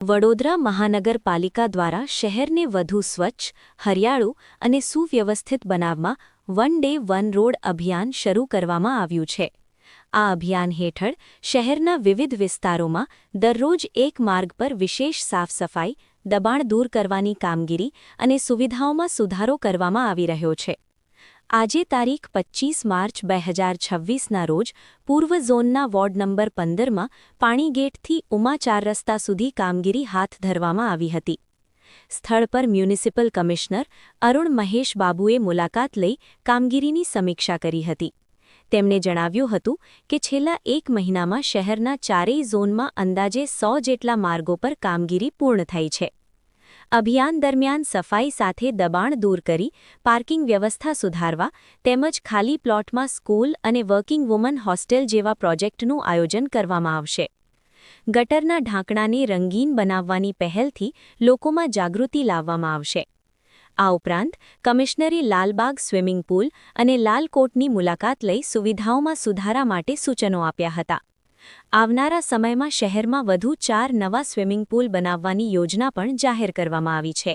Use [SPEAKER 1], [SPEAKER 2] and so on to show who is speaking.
[SPEAKER 1] વડોદરા મહાનગરપાલિકા દ્વારા શહેરને વધુ સ્વચ્છ, હરિયાળું અને સુવ્યવસ્થિત બનાવવા વન ડે વન રોડ અભિયાન શરૂ કરવામાં આવ્યું છે. આ અભિયાન હેઠળ શહેરના વિવિધ વિસ્તારોમાં દરરોજ એક માર્ગ પર વિશેષ સાફસફાઈ, દબાણ દૂર કરવાની કામગીરી અને સુવિધાઓમાં સુધારો કરવામાં આવી રહ્યો છે. આજે તારીખ 25 માર્ચ 2026ના રોજ પૂર્વ ઝોનના વોર્ડ નંબર 15માં પાણીગેટથી ઉમા 4 રસ્તા સુધી કામગીરી હાથ ધરવામાં આવી હતી. સ્થળ પર મ્યુનિસિપલ કમિશનર અરુણ મહેશ બાબુએ મુલાકાત લઈ કામગીરીની સમીક્ષા કરી હતી. તેમણે જણાવ્યું હતું કે છેલ્લા 1 મહિનામાં શહેરના ચારેય ઝોનમાં અંદાજે 100 જેટલા માર્ગો પર કામગીરી પૂર્ણ થઈ છે. અભિયાન દરમિયાન સફાઈ સાથે દબાણ દૂર કરી પાર્કિંગ વ્યવસ્થા સુધારવા તેમજ ખાલી પ્લોટમાં સ્કૂલ અને વર્કિંગ વુમન હોસ્ટેલ જેવા પ્રોજેક્ટનું આયોજન કરવામાં આવશે. ગટરના ઢાંકણાને રંગીન બનાવવાની પહેલથી લોકોમાં જાગૃતિ લાવવામાં આવશે. આ ઉપરાંત કમિશનરે લાલબાગ સ્વિમિંગ પૂલ અને લાલકોટની મુલાકાત લઈ સુવિધાઓમાં સુધારા માટે સૂચનો આપ્યા હતા. આવનારા સમયમાં શહેરમાં વધુ 4 નવા સ્વિમિંગ પૂલ બનાવવાની યોજના પણ જાહેર કરવામાં આવી છે.